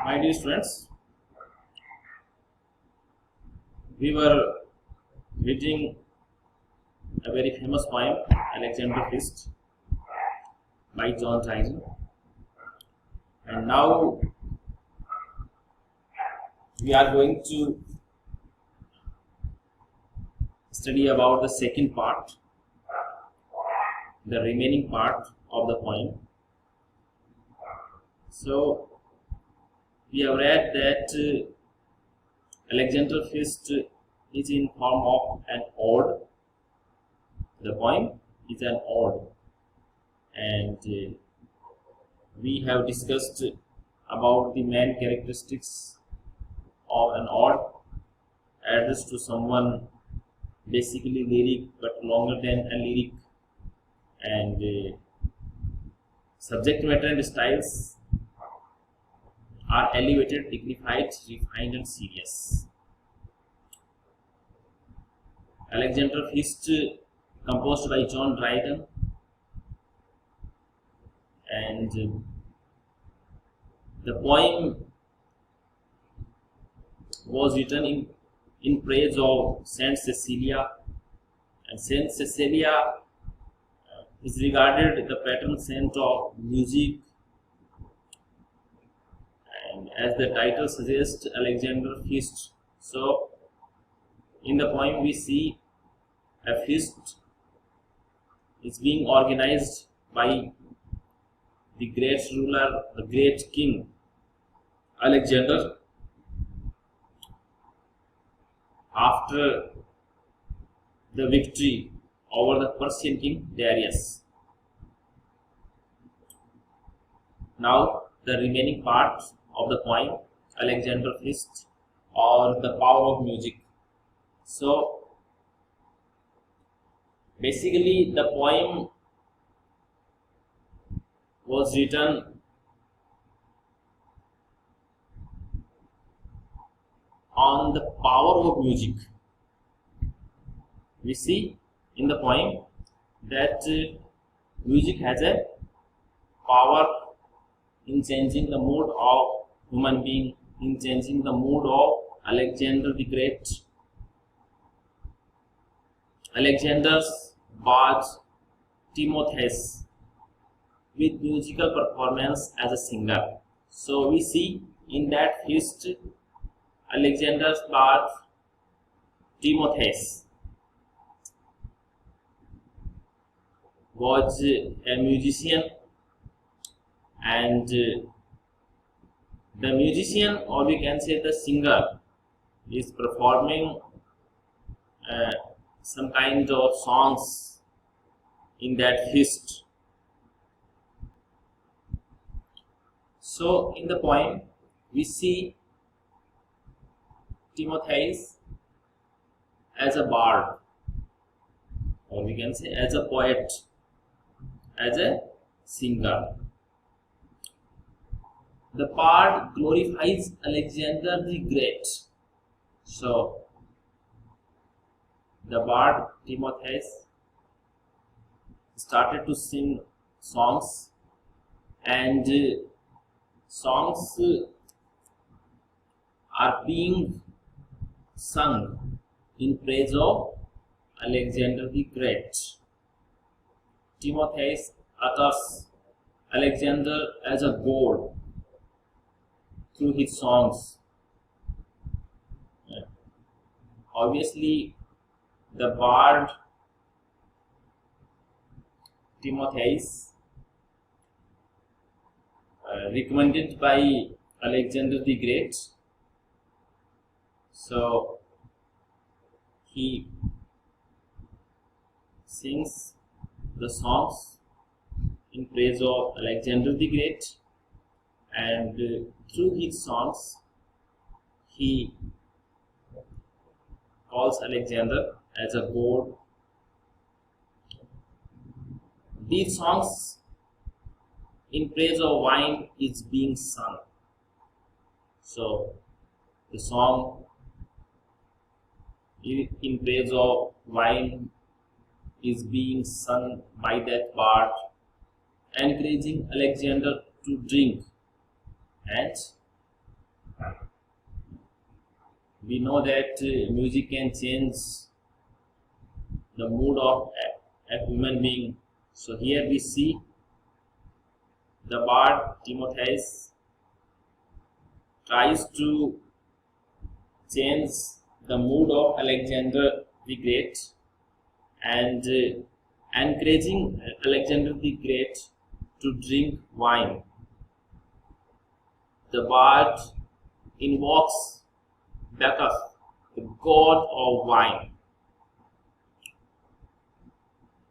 My dear students, we were reading a very famous poem, Alexander Feast, by John Dryden, and now we are going to study about the second part, the remaining part of the poem. So, we have read that Alexander Feast is in form of an ode. The poem is an ode, and we have discussed about the main characteristics of an ode addressed to someone, basically lyric but longer than a lyric, and subject matter and styles are elevated, dignified, refined, and serious. Alexander Feast, composed by John Dryden, and the poem was written in praise of Saint Cecilia, and Saint Cecilia is regarded the patron saint of music. And as the title suggests, Alexander Feast. So, in the poem we see a feast is being organized by the great ruler, the great king Alexander, after the victory over the Persian king Darius. Now, the remaining part of the poem, Alexander Feast, or the power of music. So, basically the poem was written on the power of music. We see in the poem that music has a power in changing the mood of human being, in changing the mood of Alexander the Great. Alexander's bard Timotheus with musical performance as a singer. So we see in that feast Alexander's bard Timotheus was a musician, and the musician, or we can say the singer, is performing some kind of songs in that feast. So in the poem we see Timotheus as a bard, or we can say as a poet, as a singer. The bard glorifies Alexander the Great. So, the bard Timotheus started to sing songs, and songs are being sung in praise of Alexander the Great. Timotheus utters Alexander as a god through his songs. Obviously, the bard Timotheus, recommended by Alexander the Great, so he sings the songs in praise of Alexander the Great, and through his songs he calls Alexander as a god. These songs in praise of wine is being sung. So the song in praise of wine is being sung by that bard, encouraging Alexander to drink and We know that music can change the mood of a human being. So here we see the bard Timotheus tries to change the mood of Alexander the Great and encouraging Alexander the Great to drink wine. The bard invokes Bacchus, the god of wine.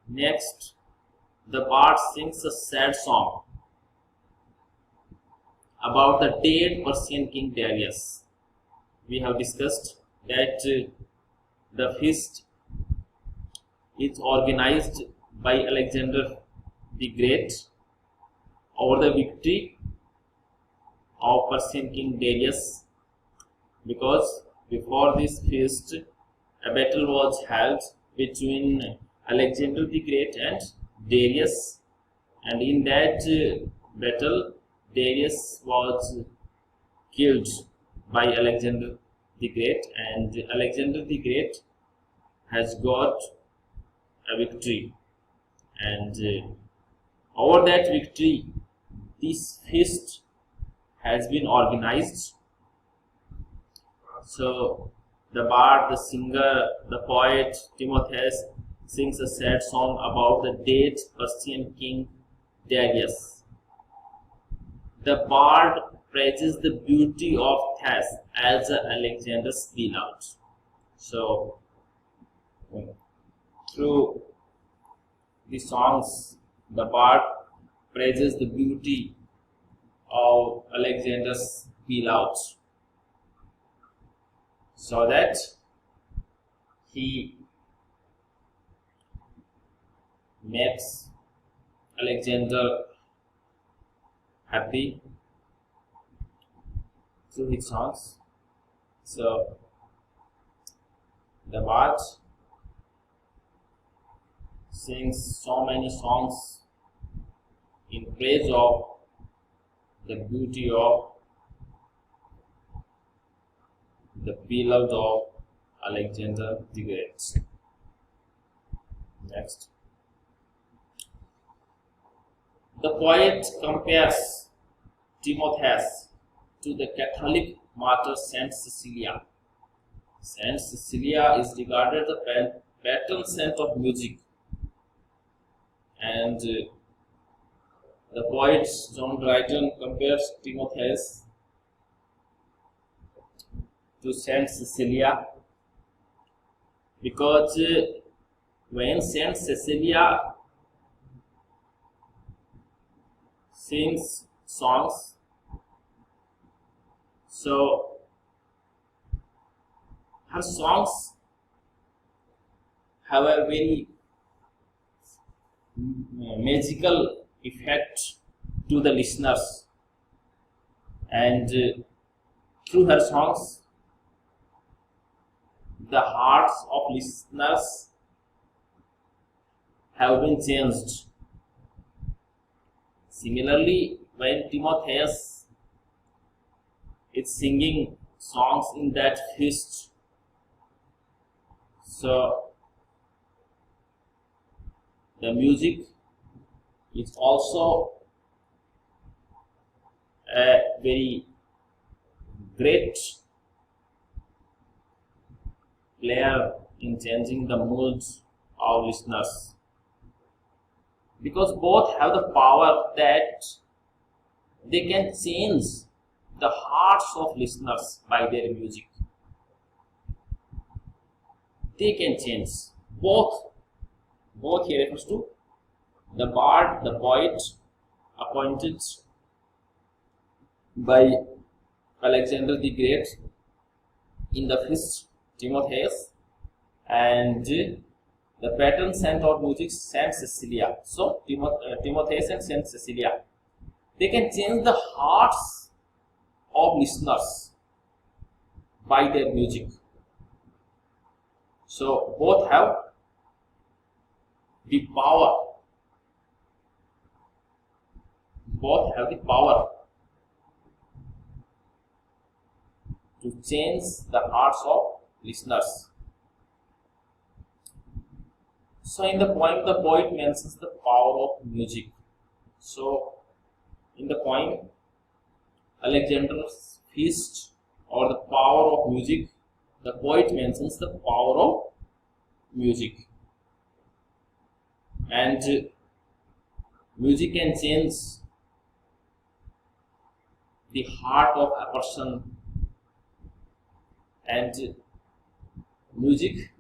Next, the bard sings a sad song about the dead Persian king Darius. We have discussed that the feast is organized by Alexander the Great over the victory of Persian king Darius, because before this feast a battle was held between Alexander the Great and Darius, and in that battle Darius was killed by Alexander the Great, and Alexander the Great has got a victory, and over that victory this feast has been organized. So the bard, the singer, the poet Timotheus sings a sad song about the dead Persian king Darius. The bard praises the beauty of Thas as Alexander's beloved. So through the songs, the bard praises the beauty of Alexander's beloved, so that he makes Alexander happy through his songs. So the bard sings so many songs in praise of the beauty of the beloved of Alexander the Great. Next, the poet compares Timotheus to the Catholic martyr Saint Cecilia. Saint Cecilia is regarded the patron saint of music, and the poet John Dryden compares Timotheus to Saint Cecilia, because when Saint Cecilia sings songs, so her songs have a very magical effect to the listeners, and through her songs the hearts of listeners have been changed. Similarly, when Timotheus is singing songs in that feast, so the music is also a very great player in changing the moods of listeners, because both have the power that they can change the hearts of listeners by their music. They can change both here refers to the bard, the poet appointed by Alexander the Great in the feast Timotheus, and the patron saint of music Saint Cecilia. So Timotheus and Saint Cecilia, they can change the hearts of listeners by their music. So both have the power. Both have the power to change the hearts of listeners. So in the poem, the poet mentions the power of music. So in the poem, Alexander's feast or the power of music, the poet mentions the power of music. And music can change the heart of a person, and music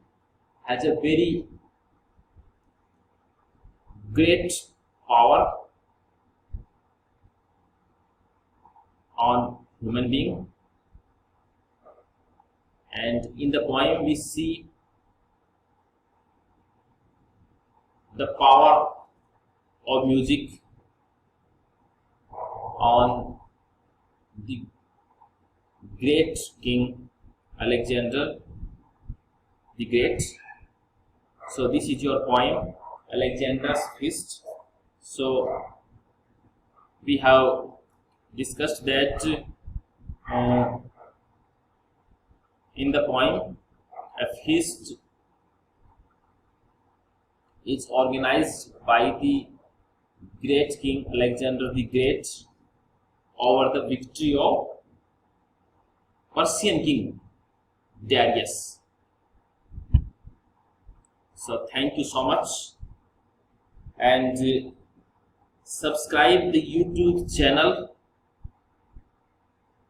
has a very great power on human being. And in the poem we see the power of music on the great king Alexander the Great. So this is your poem, Alexander's Feast. So we have discussed that in the poem, a feast is organized by the great king Alexander the Great over the victory of Persian king Darius. So thank you so much, and subscribe the YouTube channel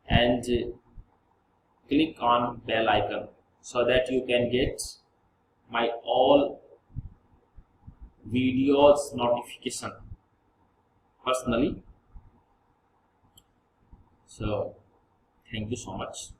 and click on bell icon so that you can get my all videos notification personally. So thank you so much.